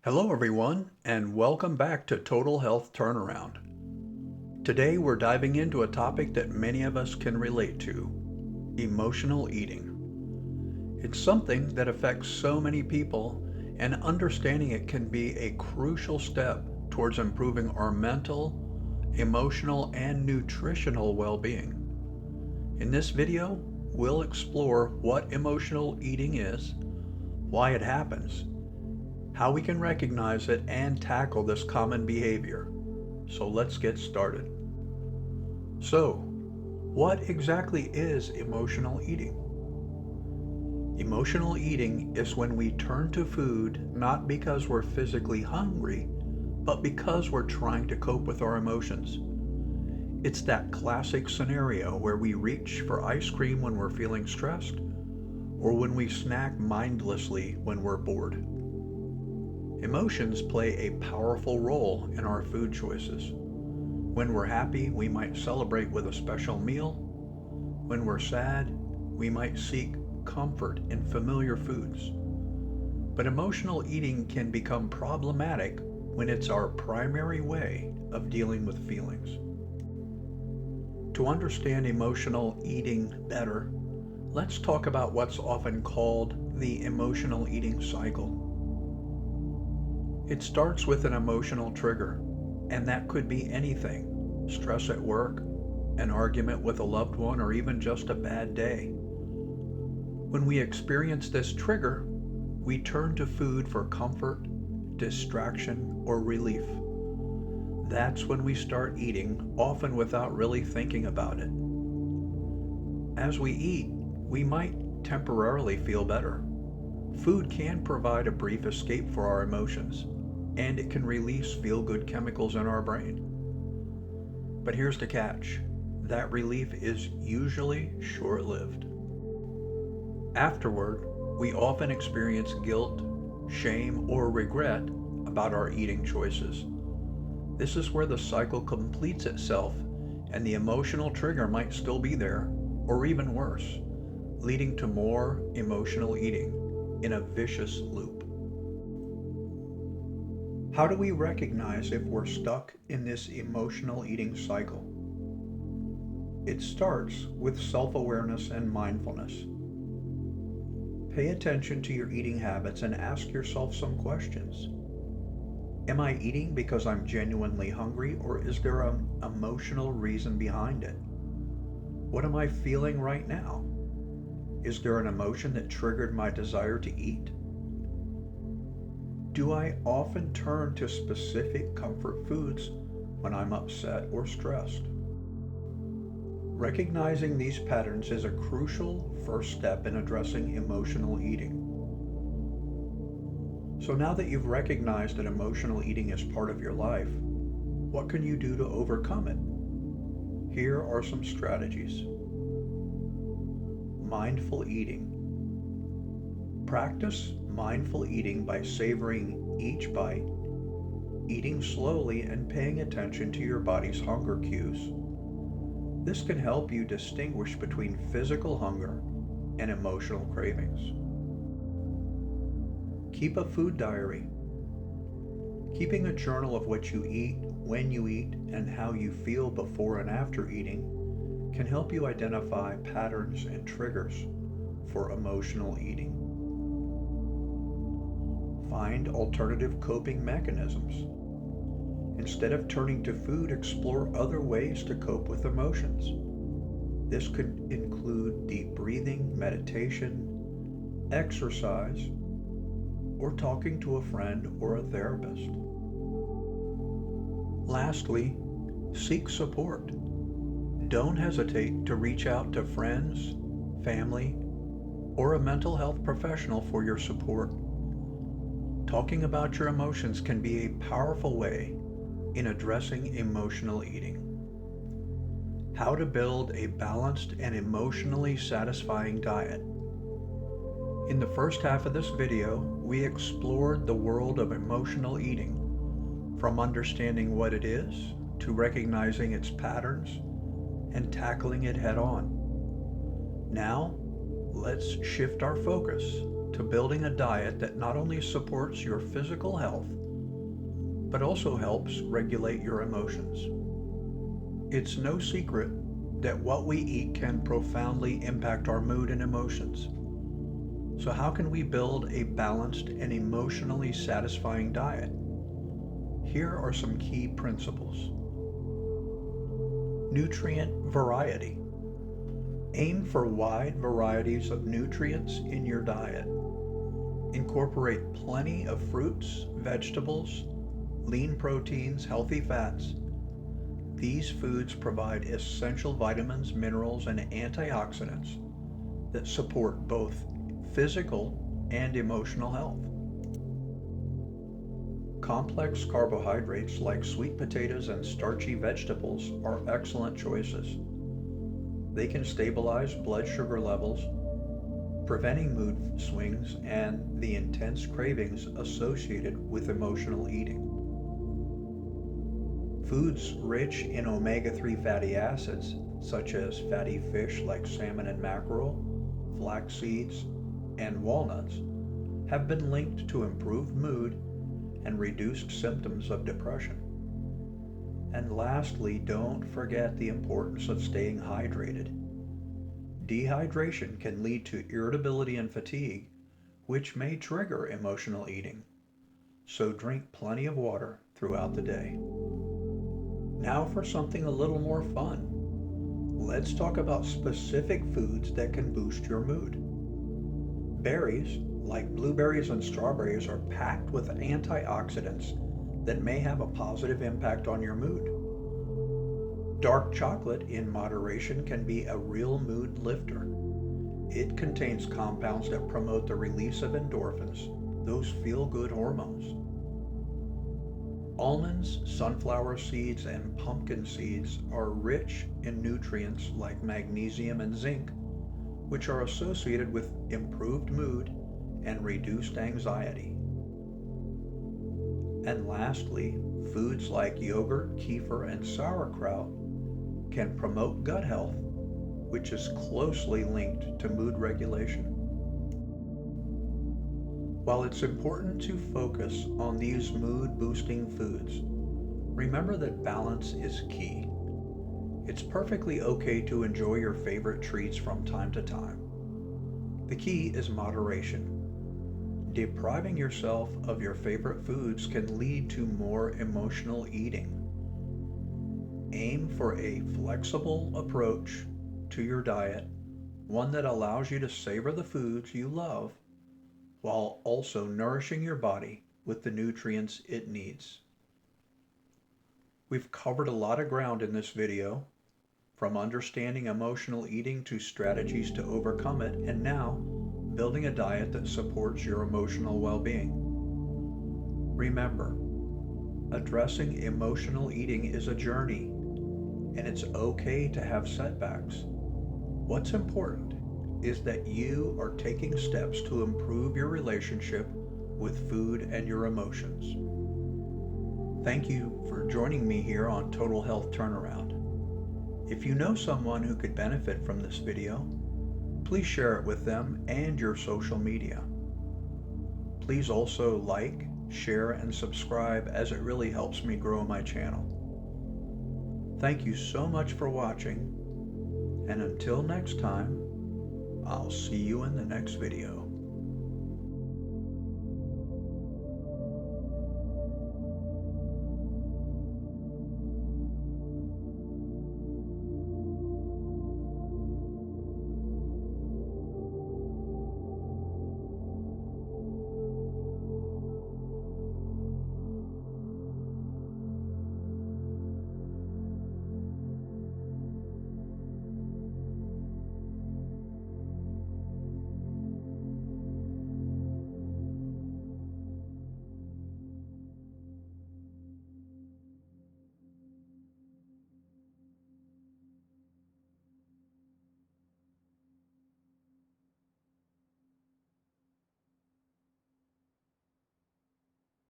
Hello, everyone, and welcome back to Total Health Turnaround. Today, we're diving into a topic that many of us can relate to: emotional eating. It's something that affects so many people, and understanding it can be a crucial step towards improving our mental, emotional, and nutritional well being. In this video, we'll explore what emotional eating is, why it happens, how we can recognize it and tackle this common behavior. So let's get started. So, what exactly is emotional eating? Emotional eating is when we turn to food not because we're physically hungry, but because we're trying to cope with our emotions. It's that classic scenario where we reach for ice cream when we're feeling stressed, or when we snack mindlessly when we're bored. Emotions play a powerful role in our food choices. When we're happy, we might celebrate with a special meal. When we're sad, we might seek comfort in familiar foods. But emotional eating can become problematic when it's our primary way of dealing with feelings. To understand emotional eating better, let's talk about what's often called the emotional eating cycle. It starts with an emotional trigger, and that could be anything: stress at work, an argument with a loved one, or even just a bad day. When we experience this trigger, we turn to food for comfort, distraction, or relief. That's when we start eating, often without really thinking about it. As we eat, we might temporarily feel better. Food can provide a brief escape for our emotions, and it can release feel-good chemicals in our brain. But here's the catch: that relief is usually short-lived. Afterward, we often experience guilt, shame, or regret about our eating choices. This is where the cycle completes itself, and the emotional trigger might still be there, or even worse, leading to more emotional eating in a vicious loop. How do we recognize if we're stuck in this emotional eating cycle? It starts with self-awareness and mindfulness. Pay attention to your eating habits and ask yourself some questions. Am I eating because I'm genuinely hungry, or is there an emotional reason behind it? What am I feeling right now? Is there an emotion that triggered my desire to eat? Do I often turn to specific comfort foods when I'm upset or stressed? Recognizing these patterns is a crucial first step in addressing emotional eating. So now that you've recognized that emotional eating is part of your life, what can you do to overcome it? Here are some strategies. Mindful eating. Practice mindful eating by savoring each bite, eating slowly, and paying attention to your body's hunger cues. This can help you distinguish between physical hunger and emotional cravings. Keep a food diary. Keeping a journal of what you eat, when you eat, and how you feel before and after eating can help you identify patterns and triggers for emotional eating. Find alternative coping mechanisms. Instead of turning to food, explore other ways to cope with emotions. This could include deep breathing, meditation, exercise, or talking to a friend or a therapist. Lastly, seek support. Don't hesitate to reach out to friends, family, or a mental health professional for your support. Talking about your emotions can be a powerful way in addressing emotional eating. How to build a balanced and emotionally satisfying diet. In the first half of this video, we explored the world of emotional eating, from understanding what it is to recognizing its patterns and tackling it head on. Now, let's shift our focus to building a diet that not only supports your physical health, but also helps regulate your emotions. It's no secret that what we eat can profoundly impact our mood and emotions. So how can we build a balanced and emotionally satisfying diet? Here are some key principles. Nutrient variety. Aim for wide varieties of nutrients in your diet. Incorporate plenty of fruits, vegetables, lean proteins, healthy fats. These foods provide essential vitamins, minerals, and antioxidants that support both physical and emotional health. Complex carbohydrates like sweet potatoes and starchy vegetables are excellent choices. They can stabilize blood sugar levels, preventing mood swings and the intense cravings associated with emotional eating. Foods rich in omega-3 fatty acids, such as fatty fish like salmon and mackerel, flax seeds, and walnuts, have been linked to improved mood and reduced symptoms of depression. And lastly, don't forget the importance of staying hydrated. Dehydration can lead to irritability and fatigue, which may trigger emotional eating. So drink plenty of water throughout the day. Now for something a little more fun. Let's talk about specific foods that can boost your mood. Berries, like blueberries and strawberries, are packed with antioxidants that may have a positive impact on your mood. Dark chocolate in moderation can be a real mood lifter. It contains compounds that promote the release of endorphins, those feel-good hormones. Almonds, sunflower seeds, and pumpkin seeds are rich in nutrients like magnesium and zinc, which are associated with improved mood and reduced anxiety. And lastly, foods like yogurt, kefir, and sauerkraut can promote gut health, which is closely linked to mood regulation. While it's important to focus on these mood-boosting foods, remember that balance is key. It's perfectly okay to enjoy your favorite treats from time to time. The key is moderation. Depriving yourself of your favorite foods can lead to more emotional eating. Aim for a flexible approach to your diet, one that allows you to savor the foods you love while also nourishing your body with the nutrients it needs. We've covered a lot of ground in this video, from understanding emotional eating to strategies to overcome it, and now building a diet that supports your emotional well-being. Remember, addressing emotional eating is a journey, and it's okay to have setbacks. What's important is that you are taking steps to improve your relationship with food and your emotions. Thank you for joining me here on Total Health Turnaround. If you know someone who could benefit from this video, please share it with them and your social media. Please also like, share, and subscribe, as it really helps me grow my channel. Thank you so much for watching, and until next time, I'll see you in the next video.